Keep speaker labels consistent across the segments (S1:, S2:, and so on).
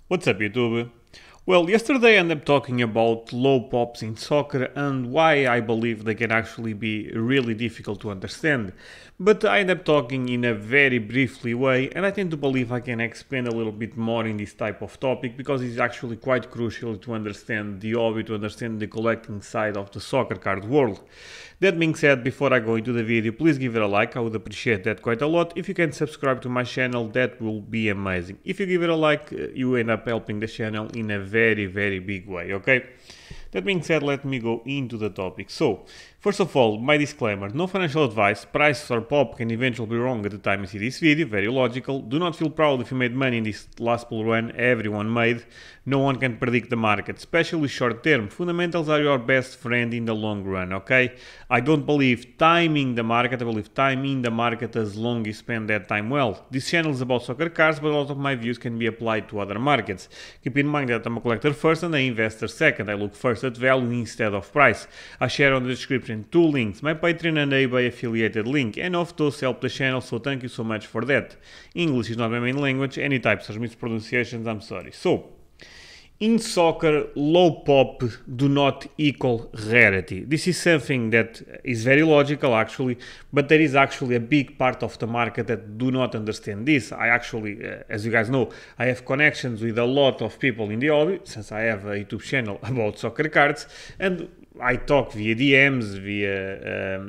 S1: What's up, YouTube? Well, yesterday I ended up talking about low pops in soccer and why I believe they can actually be really difficult to understand. But I ended up talking in a very briefly way, and I tend to believe I can expand a little bit more in this type of topic because it's actually quite crucial to understand the hobby, to understand the collecting side of the soccer card world. That being said, before I go into the video, please give it a like, I would appreciate that quite a lot. If you can subscribe to my channel, that will be amazing. If you give it a like, you end up helping the channel in a very big way, okay? That being said, let me go into the topic. So, first of all, my disclaimer, no financial advice, prices or pop can eventually be wrong at the time you see this video, very logical. Do not feel proud if you made money in this last bull run, everyone made. No one can predict the market, especially short term. Fundamentals are your best friend in the long run, okay? I don't believe timing the market, I believe timing the market as long as you spend that time well. This channel is about soccer cards, but a lot of my views can be applied to other markets. Keep in mind that I'm a collector first and an investor second. I look first at value instead of price. I share on the description two links, my Patreon and eBay affiliated link, and of those help the channel, so thank you so much for that. English is not my main language, any types of mispronunciations, I'm sorry. So, in soccer, low pop do not equal rarity. This is something that is very logical actually, but there is actually a big part of the market that do not understand this. I actually, as you guys know, I have connections with a lot of people in the hobby, since I have a YouTube channel about soccer cards, and I talk via DMs,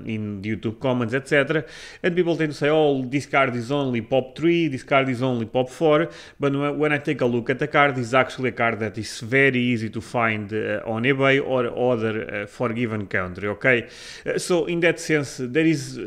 S1: in YouTube comments, etc. And people tend to say, oh, this card is only pop 3, this card is only pop 4. But when I take a look at the card, it's actually a card that is very easy to find on eBay or other forgiven country, okay? So in that sense, there is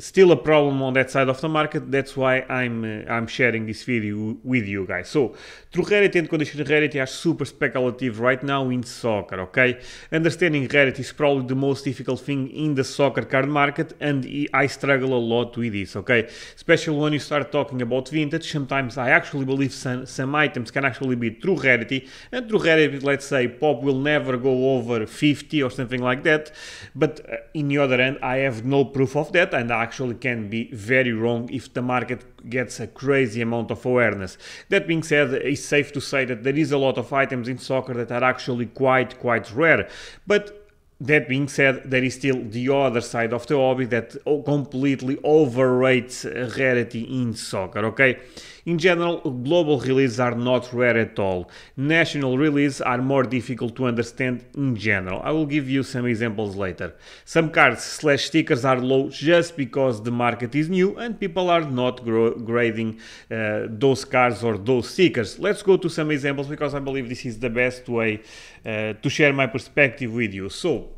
S1: still a problem on that side of the market. That's why I'm sharing this video with you guys. So, true rarity and conditional rarity are super speculative right now in soccer, okay? Understanding rarity is probably the most difficult thing in the soccer card market, and I struggle a lot with this, okay? Especially when you start talking about vintage, sometimes I actually believe some items can actually be true rarity, and true rarity, let's say, pop will never go over 50 or something like that, but in the other hand, I have no proof of that, and I actually can be very wrong if the market gets a crazy amount of awareness. That being said, it's safe to say that there is a lot of items in soccer that are actually quite rare, but that being said, there is still the other side of the hobby that completely overrates rarity in soccer, okay? In general, global releases are not rare at all. National releases are more difficult to understand in general. I will give you some examples later. Some cards / stickers are low just because the market is new and people are not grading those cards or those stickers. Let's go to some examples because I believe this is the best way to share my perspective with you. So,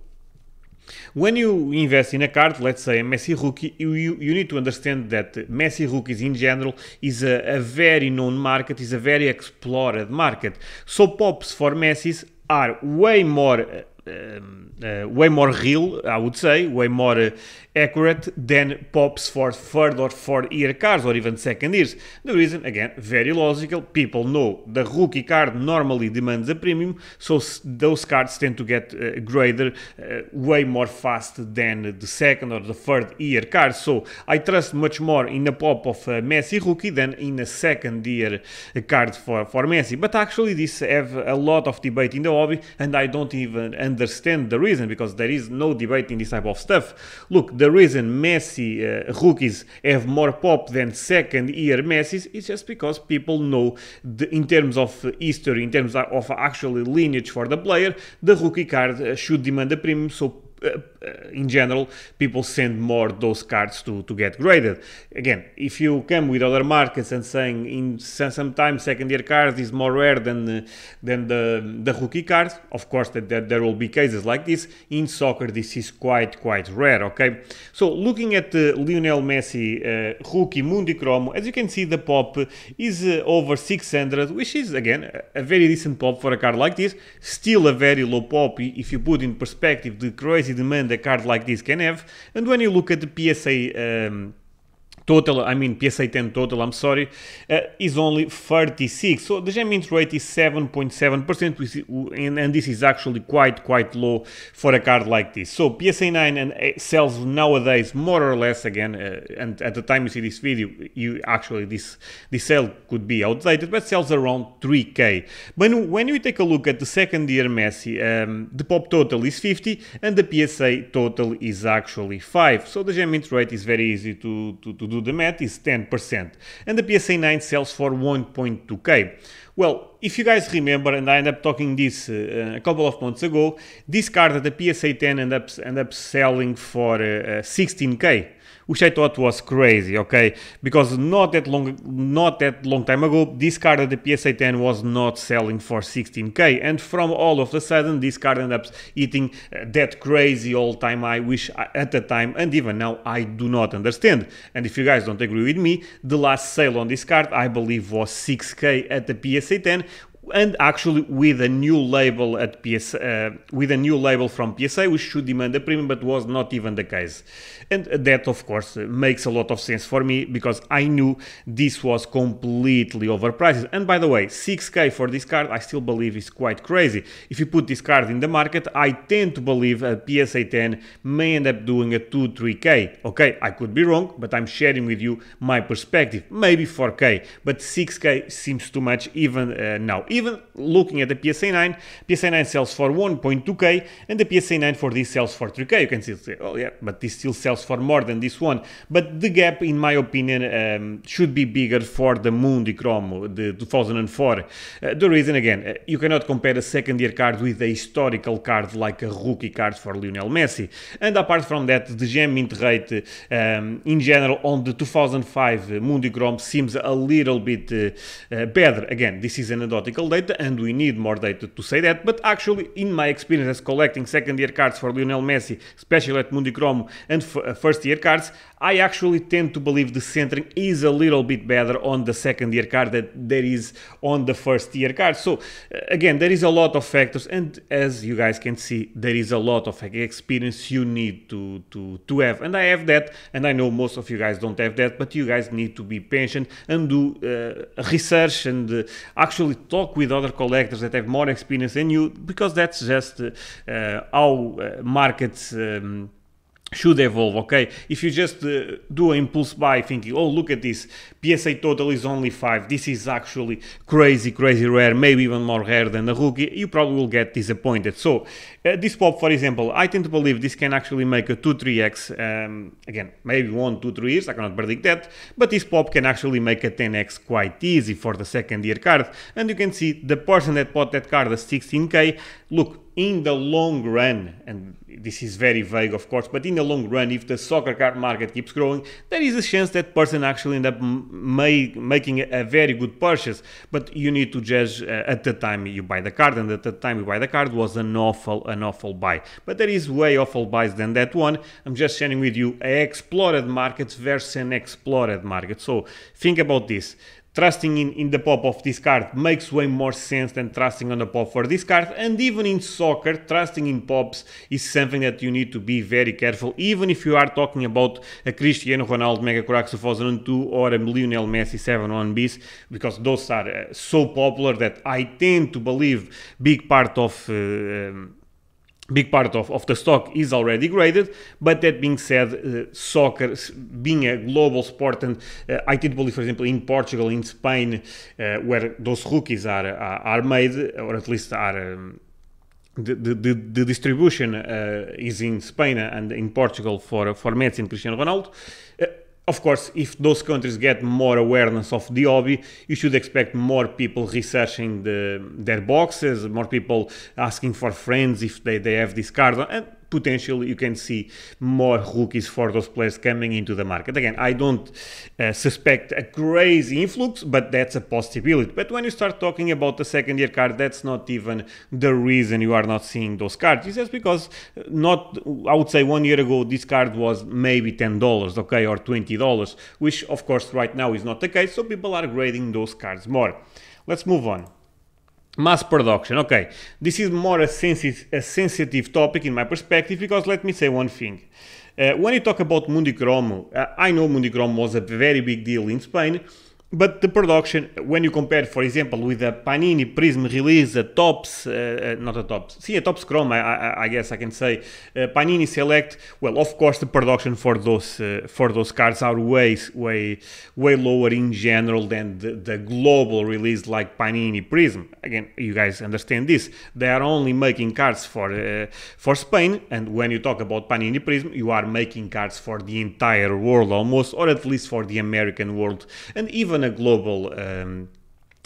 S1: when you invest in a card, let's say a Messi rookie, you need to understand that Messi rookies in general is a very known market, is a very explored market. So pops for Messis are way more real, I would say, way more accurate than pops for third or fourth year cards or even second years. The reason, again, very logical. People know the rookie card normally demands a premium, so those cards tend to get graded way more fast than the second or the third year cards. So I trust much more in a pop of a Messi rookie than in a second year card for Messi. But actually this have a lot of debate in the hobby, and I don't even understand the reason, because there is no debate in this type of stuff. Look, the reason Messi rookies have more pop than second year Messis is just because people know in terms of history, in terms of actually lineage for the player, the rookie card should demand a premium, so in general, people send more those cards to get graded. Again, if you come with other markets and saying in sometimes second year cards is more rare than the rookie cards, of course that there will be cases like this. In soccer, this is quite rare, okay? So looking at Lionel Messi rookie Mundicromo, as you can see, the pop is over 600, which is again a very decent pop for a card like this. Still a very low pop if you put in perspective the crazy demand a card like this can have. And when you look at the PSA total, I mean PSA 10 total, I'm sorry, is only 36. So the gem mint rate is 7.7%, and this is actually quite low for a card like this. So PSA 9 and sells nowadays more or less again, and at the time you see this video, this sale could be outdated, but sells around 3k. When you take a look at the second year Messi, the pop total is 50 and the PSA total is actually 5. So the gem mint rate is very easy to do the math, is 10%, and the PSA 9 sells for 1.2k. Well, if you guys remember, and I ended up talking this a couple of months ago, this card at the PSA 10 ended up selling for 16k, which I thought was crazy, okay? Because not that long time ago, this card at the PSA 10 was not selling for 16k, and from all of a sudden, this card ended up hitting that crazy all-time high, which at the time and even now I do not understand. And if you guys don't agree with me, the last sale on this card I believe was 6k at the PSA 10. And actually with a new label at with a new label from PSA, which should demand a premium, but was not even the case. And that of course makes a lot of sense for me, because I knew this was completely overpriced. And by the way, 6k for this card I still believe is quite crazy. If you put this card in the market, I tend to believe a PSA 10 may end up doing a 2-3k. Okay, I could be wrong, but I'm sharing with you my perspective. Maybe 4k, but 6k seems too much even now. Even looking at the PSA 9, PSA 9 sells for 1.2k, and the PSA 9 for this sells for 3k. You can still say, oh yeah, but this still sells for more than this one. But the gap, in my opinion, should be bigger for the Mundichrome, the 2004. The reason, again, you cannot compare a second-year card with a historical card like a rookie card for Lionel Messi. And apart from that, the gem mint rate, in general, on the 2005 Mundichrome seems a little bit better. Again, this is anecdotal data, and we need more data to say that, but actually in my experience as collecting second year cards for Lionel Messi, especially at Mundichrome, and first year cards, I actually tend to believe the centering is a little bit better on the second year card than there is on the first year card. So again, there is a lot of factors, and as you guys can see, there is a lot of experience you need to have, and I have that, and I know most of you guys don't have that, but you guys need to be patient and do research and actually talk with other collectors that have more experience than you, because that's just how markets should evolve, okay? If you just do an impulse buy thinking, oh, look at this, PSA total is only 5, this is actually crazy rare, maybe even more rare than a rookie, you probably will get disappointed. So this pop, for example, I tend to believe this can actually make a 2-3x, again, maybe 1-2-3 years, I cannot predict that, but this pop can actually make a 10x quite easy for the second year card. And you can see the person that bought that card at 16k, look, in the long run, and this is very vague of course, but in the long run, if the soccer card market keeps growing, there is a chance that person actually end up making a very good purchase. But you need to judge at the time you buy the card, and at the time you buy the card was an awful buy. But there is way awful buys than that one. I'm just sharing with you an explored market versus an explored market. So think about this. Trusting in the pop of this card makes way more sense than trusting on the pop for this card. And even in soccer, trusting in pops is something that you need to be very careful, even if you are talking about a Cristiano Ronaldo Mega Corax 2002 or a Lionel Messi 7-1Bs, because those are so popular that I tend to believe big part of the stock is already graded. But that being said, soccer being a global sport, and I did believe, for example, in Portugal, in Spain, where those rookies are made, or at least are the distribution is in Spain and in Portugal for Messi and Cristiano Ronaldo. Of course, if those countries get more awareness of the hobby, you should expect more people researching their boxes, more people asking for friends if they have this card, and potentially you can see more rookies for those players coming into the market. Again, I don't suspect a crazy influx, but that's a possibility. But when you start talking about the second year card, that's not even the reason you are not seeing those cards. It's just because I would say 1 year ago, this card was maybe $10, okay, or $20, which of course right now is not the case, so people are grading those cards more. Let's move on. Mass production. Okay, this is more a sensitive topic in my perspective, because let me say one thing. When you talk about Mundicromo, I know Mundicromo was a very big deal in Spain, but the production, when you compare, for example, with the Panini Prism release, the Tops, not the Tops, see, a Tops Chrome, I guess I can say, Panini Select, well, of course, the production for those cards are way lower in general than the global release like Panini Prism. Again, you guys understand this. They are only making cards for Spain, and when you talk about Panini Prism, you are making cards for the entire world almost, or at least for the American world, and even a global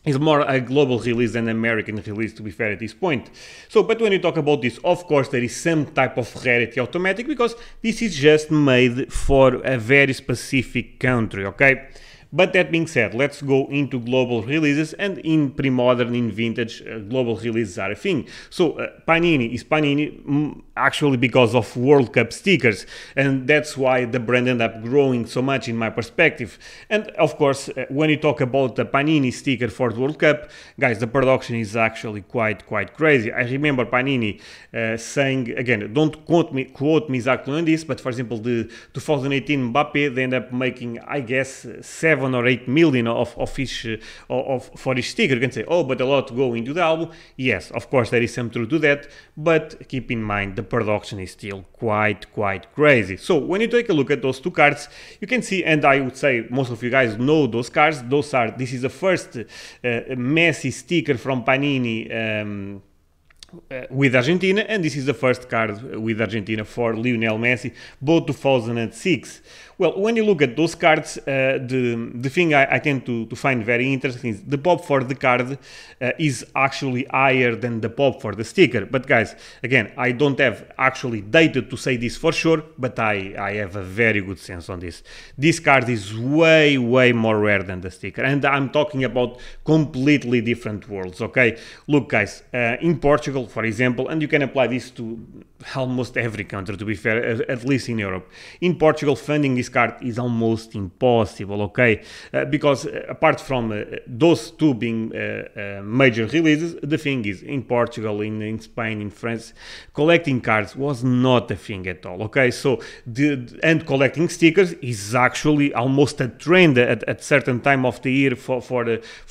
S1: is more a global release than American release, to be fair at this point. So, but when you talk about this, of course, there is some type of rarity automatic, because this is just made for a very specific country, okay? But that being said, let's go into global releases, and in pre-modern, in vintage, global releases are a thing. So Panini is Panini actually because of World Cup stickers, and that's why the brand ended up growing so much in my perspective. And of course, when you talk about the Panini sticker for the World Cup, guys, the production is actually quite crazy. I remember Panini saying, again, don't quote me exactly on this, but for example, the 2018 Mbappe, they end up making, I guess, 7 or 8 million for each sticker. You can say, oh, but a lot go into the album. Yes, of course, there is some truth to that, but keep in mind the production is still quite crazy. So when you take a look at those two cards, you can see, and I would say most of you guys know those cards. This is the first Messi sticker from Panini with Argentina, and this is the first card with Argentina for Lionel Messi, both 2006. Well, when you look at those cards, the thing I tend to find very interesting is the pop for the card is actually higher than the pop for the sticker. But guys, again, I don't have actually data to say this for sure, but I have a very good sense on this. This card is way more rare than the sticker, and I'm talking about completely different worlds, okay? Look guys, in Portugal, for example, and you can apply this to almost every country, to be fair, at least in Europe. In Portugal, funding this card is almost impossible, okay? Because apart from those two being major releases, the thing is, in Portugal, in Spain, in France, collecting cards was not a thing at all, okay? So, and collecting stickers is actually almost a trend at certain time of the year for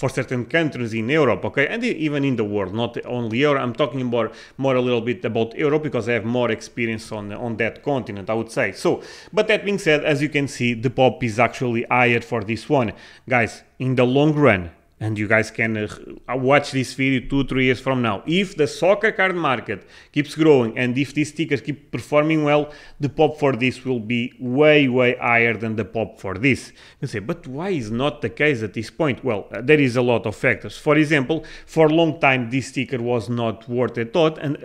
S1: certain countries in Europe, okay? And even in the world, not only Europe. I'm talking more a little bit about Europe, because I have more experience on that continent, I would say. So, but that being said, as you can see, the pop is actually higher for this one. Guys, in the long run, and you guys can watch this video 2-3 years from now, if the soccer card market keeps growing and if these stickers keep performing well, the pop for this will be way higher than the pop for this. You say, but why is not the case at this point? Well, there is a lot of factors. For example, for a long time this sticker was not worth a thought and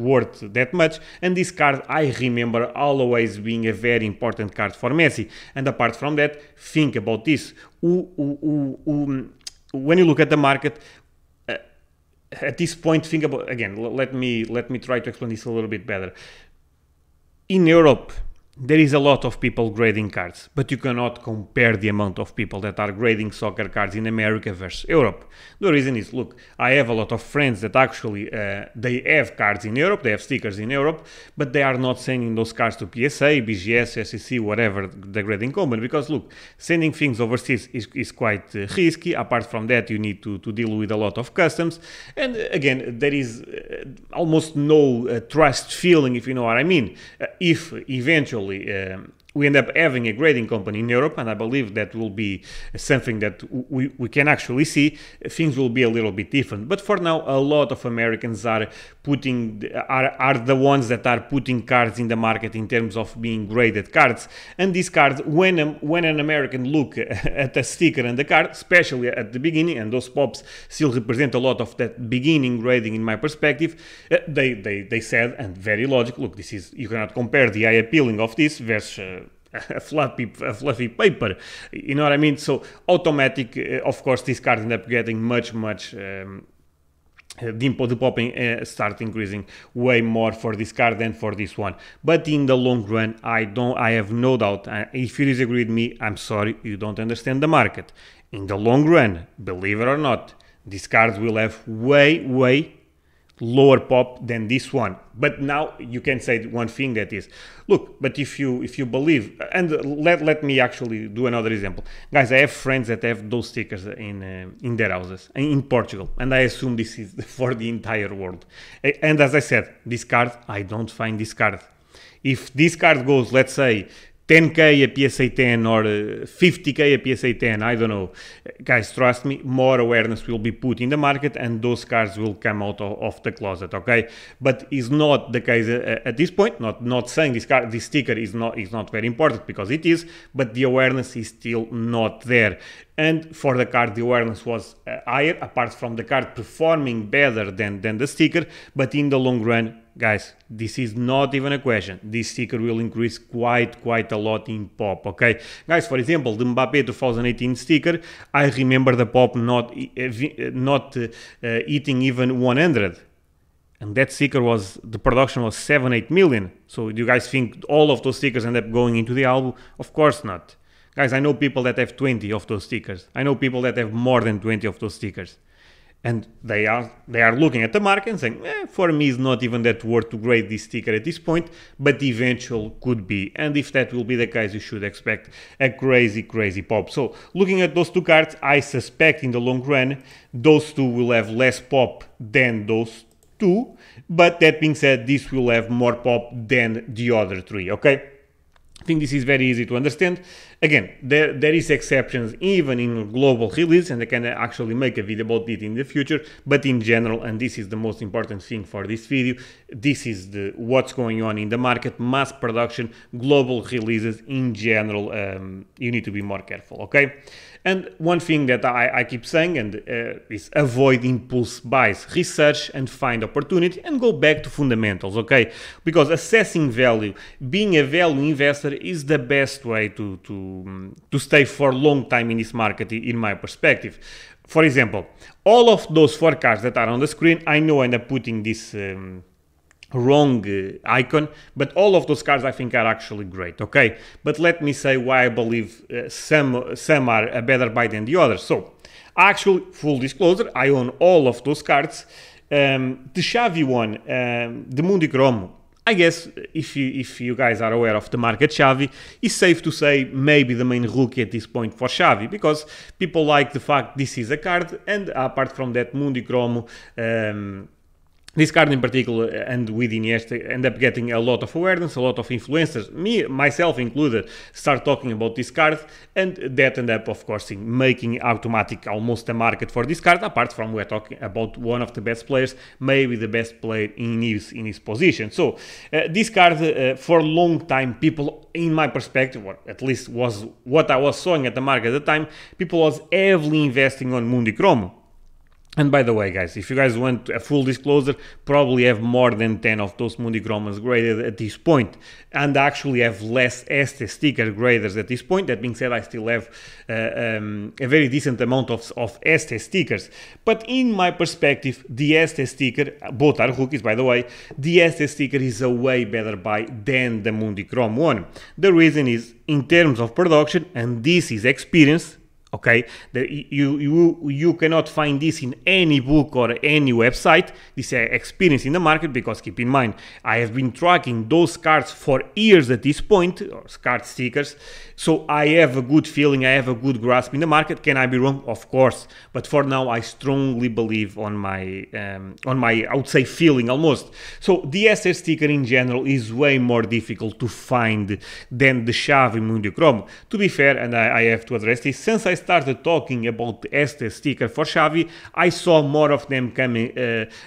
S1: worth that much, and this card I remember always being a very important card for Messi. And apart from that, think about this. When you look at the market, at this point, think about, again, let me try to explain this a little bit better. In Europe, there is a lot of people grading cards, but you cannot compare the amount of people that are grading soccer cards in America versus Europe. The reason is, look, I have a lot of friends that actually, they have cards in Europe, they have stickers in Europe, but they are not sending those cards to PSA, BGS, SEC, whatever the grading company, because look, sending things overseas is quite risky. Apart from that, you need to deal with a lot of customs, and again, there is almost no trust feeling, if you know what I mean. If eventually we end up having a grading company in Europe, and I believe that will be something that we can actually see, things will be a little bit different. But for now, a lot of Americans are the ones that are putting cards in the market in terms of being graded cards. And these cards, when an American look at the sticker and the card, especially at the beginning, and those pops still represent a lot of that beginning grading in my perspective, they said, and very logical, look, this is, you cannot compare the eye appealing of this versus a fluffy paper, you know what I mean? So automatic, of course, this card end up getting much the popping start increasing way more for this card than for this one. But in the long run, I have no doubt, if you disagree with me, I'm sorry, you don't understand the market. In the long run, believe it or not, These cards will have way lower pop than this one. But now you can say one thing, that is, look, but if you believe, and let me actually do another example, guys. I have friends that have those stickers in their houses in Portugal, and I assume this is for the entire world. And as I said, this card, I don't find this card. If this card goes, let's say, 10k a PSA 10 or 50k a PSA 10, I don't know. Guys, trust me, more awareness will be put in the market and those cards will come out of the closet, okay? But it's not the case at this point. Not saying this sticker is not very important, because it is, but the awareness is still not there. And for the card, the awareness was higher, apart from the card performing better than the sticker. But in the long run, guys, this is not even a question. This sticker will increase quite a lot in pop, okay? Guys, for example, the Mbappé 2018 sticker, I remember the pop not hitting even 100. And that sticker the production was 7-8 million. So do you guys think all of those stickers end up going into the album? Of course not. Guys, I know people that have 20 of those stickers. I know people that have more than 20 of those stickers. And they are looking at the market and saying, for me, it's not even that worth to grade this sticker at this point, but eventual could be. And if that will be the case, you should expect a crazy pop. So looking at those two cards, I suspect in the long run, those two will have less pop than those two. But that being said, this will have more pop than the other three, okay? I think this is very easy to understand. Again, there is exceptions even in global release, and I can actually make a video about it in the future, but in general, and this is the most important thing for this video, this is what's going on in the market, mass production, global releases in general, you need to be more careful, okay? And one thing that I keep saying is avoid impulse buys, research and find opportunity, and go back to fundamentals, okay? Because assessing value, being a value investor is the best way to stay for a long time in this market, in my perspective. For example, all of those 4 cards that are on the screen, I know I end up putting this wrong icon, but all of those cards I think are actually great, okay? But let me say why I believe some are a better buy than the others. So actually, full disclosure, I own all of those cards. The Xavi one, the Mundichrome, I guess if you guys are aware of the market Xavi, it's safe to say maybe the main rookie at this point for Xavi, because people like the fact this is a card, and apart from that, Mundichrome, this card in particular, and with Iniesta, end up getting a lot of awareness, a lot of influencers, myself included, start talking about this card, and that end up, of course, making automatic almost a market for this card, apart from we're talking about one of the best players, maybe the best player in his position. So this card, for a long time, people, in my perspective, or at least was what I was seeing at the market at the time, people was heavily investing on Mundichrome. And by the way, guys, if you guys want a full disclosure, probably have more than 10 of those Mundichromes graded at this point, and actually have less Este sticker graders at this point. That being said, I still have a very decent amount of Este stickers. But in my perspective, the Este sticker, both are rookies by the way, the Este sticker is a way better buy than the Mundichrome one. The reason is, in terms of production, and this is experience, okay, you cannot find this in any book or any website. This is experience in the market, because keep in mind, I have been tracking those cards for years at this point, or card stickers, so I have a good feeling, I have a good grasp in the market. Can I be wrong? Of course, but for now I strongly believe on my I would say feeling almost. So the SR sticker in general is way more difficult to find than the Xavi Mundichrome. To be fair, and I have to address this, since I started talking about the Este sticker for Xavi, I saw more of them coming,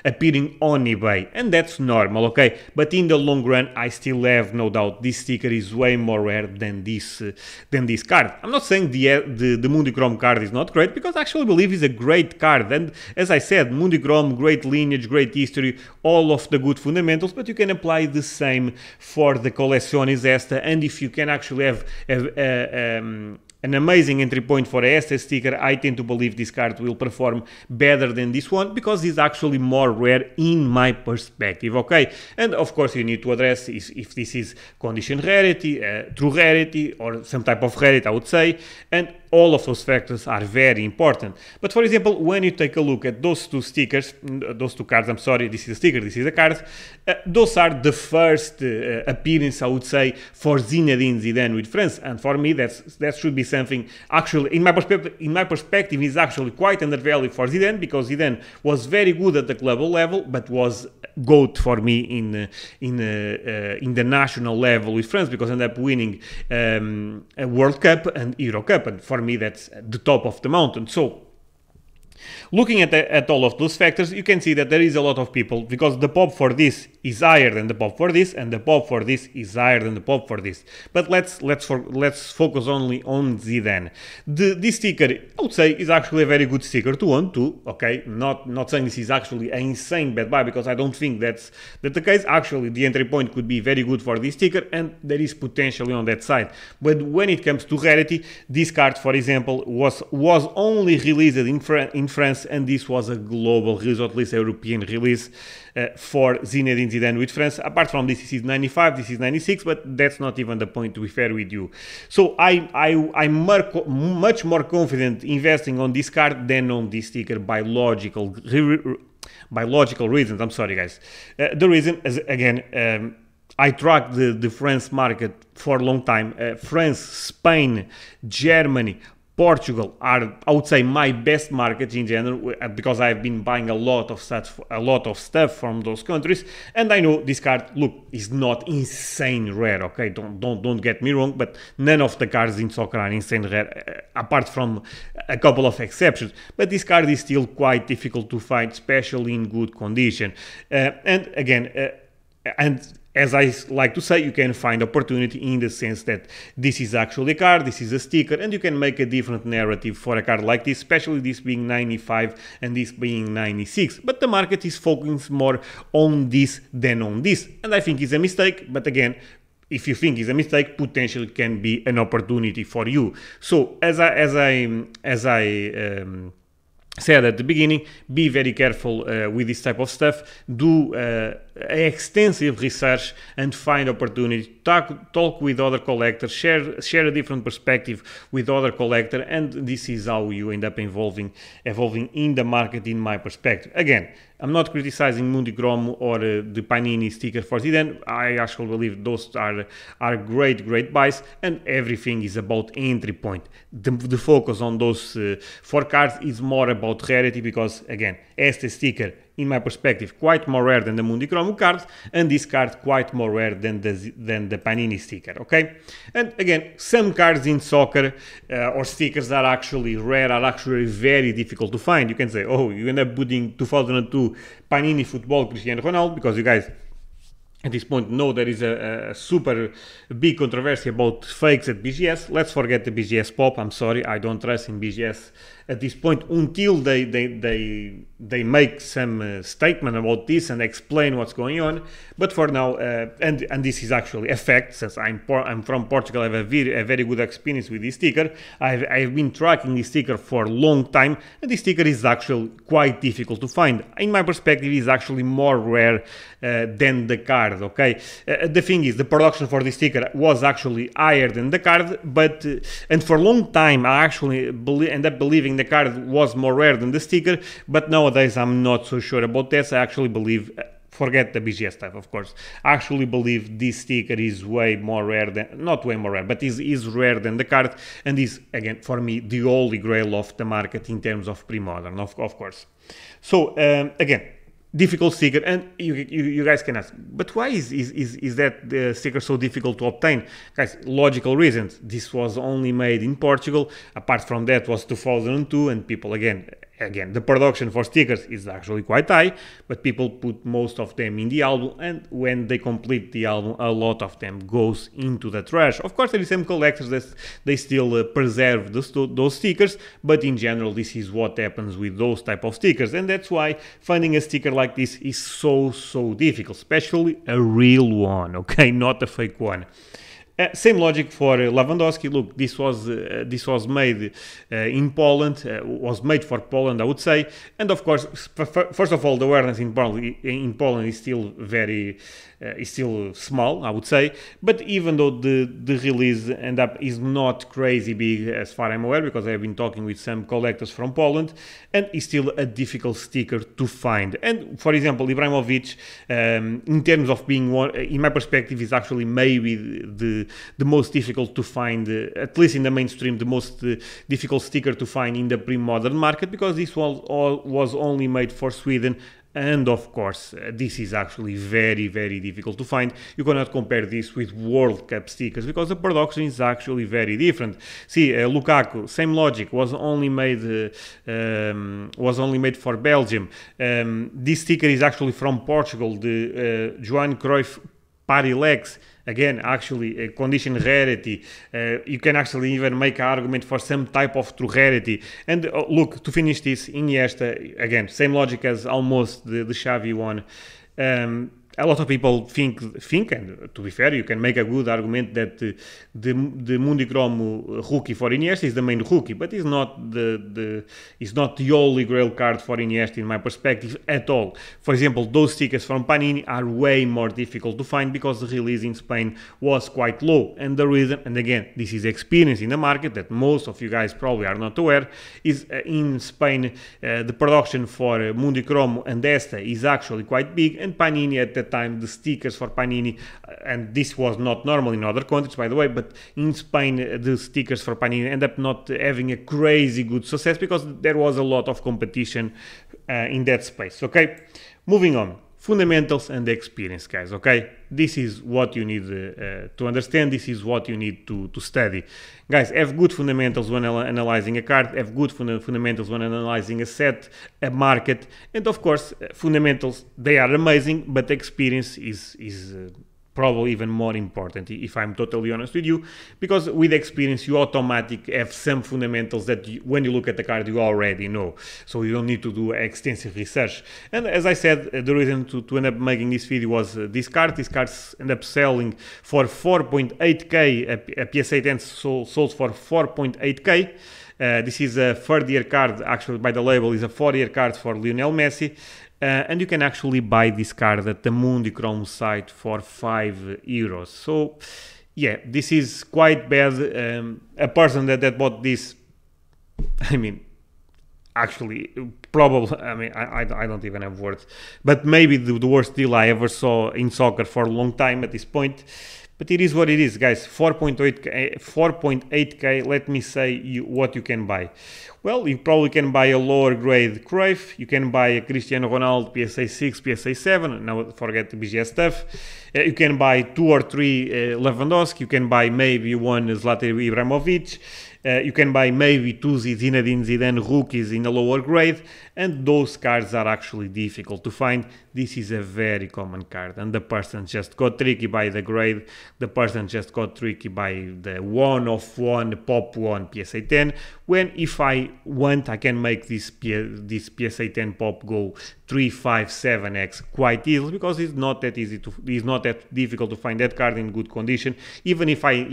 S1: appearing on eBay, and that's normal, okay? But in the long run, I still have no doubt this sticker is way more rare than this card. I'm not saying the Mundichrome card is not great, because I actually believe it's a great card, and as I said, Mundichrome, great lineage, great history, all of the good fundamentals, but you can apply the same for the Collecciones Este, and if you can actually have an amazing entry point for a Este sticker, I tend to believe this card will perform better than this one, because it's actually more rare in my perspective, okay? And of course you need to address if this is condition rarity, true rarity, or some type of rarity, I would say. And all of those factors are very important. But for example, when you take a look at those two stickers, those two cards, I'm sorry, this is a sticker, this is a card, those are the first appearance, I would say, for Zinedine Zidane with France. And for me, that should be something actually, in my perspective, is actually quite undervalued for Zidane, because Zidane was very good at the club level, but was GOAT for me in the national level with France, because ended up winning a World Cup and Euro Cup, and for me that's the top of the mountain. So looking at all of those factors, you can see that there is a lot of people, because the pop for this is higher than the pop for this, and the pop for this is higher than the pop for this. But let's focus only on Zidane. This sticker, I would say, is actually a very good sticker to own too. Okay, not saying this is actually an insane bad buy, because I don't think that's the case. Actually, the entry point could be very good for this sticker, and there is potentially on that side. But when it comes to rarity, this card, for example, was only released in France, and this was a global release, or at least a European release for Zinedine Zidane with France. Apart from this is 95, this is 96, but that's not even the point, to be fair with you. So I'm much more confident investing on this card than on this sticker by logical reasons. I'm sorry, guys. The reason is, again, I tracked the France market for a long time. France, Spain, Germany, Portugal are, I would say, my best markets in general, because I've been buying a lot of stuff from those countries, and I know this card, look, is not insane rare. Okay, don't get me wrong, but none of the cards in soccer are insane rare, apart from a couple of exceptions. But this card is still quite difficult to find, especially in good condition. And again, as I like to say, you can find opportunity in the sense that this is actually a card, this is a sticker, and you can make a different narrative for a card like this, especially this being 95 and this being 96. But the market is focusing more on this than on this, and I think it's a mistake. But again, if you think it's a mistake, potentially can be an opportunity for you. So as I said at the beginning, be very careful with this type of stuff. Do extensive research and find opportunity. Talk with other collectors, share a different perspective with other collectors, and this is how you end up evolving in the market, in my perspective. Again, I'm not criticizing Multichrome or the Panini sticker for Zidane. I actually believe those are great buys, and everything is about entry point. The focus on those 4 cards is more about rarity, because again, as the sticker, in my perspective, quite more rare than the Multichrome card, and this card quite more rare than the Panini sticker, okay? And again, some cards in soccer or stickers are actually rare, are actually very difficult to find. You can say, oh, you end up putting 2002 Panini Football Cristiano Ronaldo, because you guys at this point know there is a super big controversy about fakes at BGS. Let's forget the BGS pop. I'm sorry, I don't trust in BGS at this point until they make some statement about this and explain what's going on. But for now, and this is actually a fact, since I'm from Portugal, I have a very good experience with this sticker. I've been tracking this sticker for a long time, and this sticker is actually quite difficult to find. In my perspective, it's actually more rare than the card. Okay, the thing is, the production for this sticker was actually higher than the card, but and for a long time I actually end up believing the card was more rare than the sticker. But nowadays I'm not so sure about this. I actually believe, forget the BGS type, of course, I actually believe this sticker is way more rare than, not way more rare, but is rare than the card, and is, again, for me, the holy grail of the market in terms of pre-modern, of course. So again, difficult sticker, and you guys can ask, but why is that sticker so difficult to obtain? Guys, logical reasons. This was only made in Portugal. Apart from that, was 2002, and people, again, the production for stickers is actually quite high, but people put most of them in the album, and when they complete the album, a lot of them goes into the trash. Of course, there is some collectors that they still preserve those stickers, but in general, this is what happens with those type of stickers, and that's why finding a sticker like this is so difficult, especially a real one, okay, not a fake one. Same logic for Lewandowski. Look, this was made in Poland, was made for Poland, I would say. And of course, first of all, the awareness in Poland is still is still small, I would say. But even though the release is not crazy big as far as I'm aware, because I've been talking with some collectors from Poland, and it's still a difficult sticker to find. And for example, Ibrahimovic, in terms of being one, in my perspective, is actually maybe the most difficult to find, at least in the mainstream, the most difficult sticker to find in the pre-modern market, because this was only made for Sweden. And of course, this is actually very, very difficult to find. You cannot compare this with World Cup stickers because the production is actually very different. See, Lukaku, same logic, was only made for Belgium. This sticker is actually from Portugal, the Johan Cruyff Parilex. Again, actually, a condition rarity. You can actually even make an argument for some type of true rarity. And look, to finish this, Iniesta, again, same logic as almost the Xavi one. A lot of people think, and to be fair, you can make a good argument that the Mundicromo rookie for Iniesta is the main rookie, but it's not the holy grail card for Iniesta in my perspective at all. For example, those stickers from Panini are way more difficult to find because the release in Spain was quite low, and the reason, and again, this is experience in the market that most of you guys probably are not aware, is in Spain the production for Mundicromo and Esta is actually quite big, and Panini at the time, the stickers for Panini, and this was not normal in other countries, by the way, but in Spain, the stickers for Panini end up not having a crazy good success because there was a lot of competition in that space. Okay, moving on. Fundamentals and experience, guys. Okay, this is what you need to understand. This is what you need to study, guys. Have good fundamentals when analyzing a card. Have good fundamentals when analyzing a set, a market, and of course, fundamentals, they are amazing, but experience is probably even more important, if I'm totally honest with you, because with experience you automatically have some fundamentals that when you look at the card you already know, so you don't need to do extensive research. And as I said, the reason to end up making this video was this card. These cards end up selling for 4.8k, a PSA 10 sold for 4.8k. This is a third-year card, actually by the label is a 4-year card for Lionel Messi. And you can actually buy this card at the Mundicromo site for €5. So, yeah, this is quite bad. A person that bought this, I mean, actually, probably, I mean, I don't even have words. But maybe the worst deal I ever saw in soccer for a long time at this point. But it is what it is, guys. 4.8k, let me say what you can buy. Well, you probably can buy a lower grade Cruyff, you can buy a Cristiano Ronaldo PSA 6, PSA 7, now forget the BGS stuff. You can buy 2 or 3 Lewandowski, you can buy maybe one Zlatan Ibrahimovic. You can buy maybe 2 Zinedine Zidane rookies in a lower grade, and those cards are actually difficult to find. This is a very common card, and the person just got tricky by the grade, the person just got tricky by the 1 of 1 pop 1 PSA 10, when if I want I can make this PSA 10 pop go 3, 5, 7x quite easily, because it's not that it's not that difficult to find that card in good condition. Even if I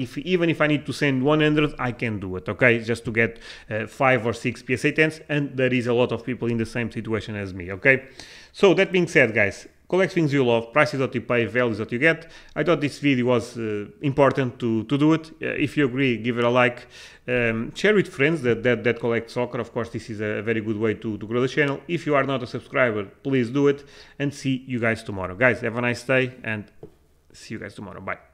S1: need to send 100, I can do it, okay, just to get 5 or 6 PSA 10s, and there is a lot of people in the same situation as me, okay. So that being said, guys, collect things you love, prices that you pay, values that you get. I thought this video was important to do it. If you agree, give it a like. Share with friends that collect soccer. Of course, this is a very good way to grow the channel. If you are not a subscriber, please do it, and see you guys tomorrow. Guys, have a nice day, and see you guys tomorrow. Bye.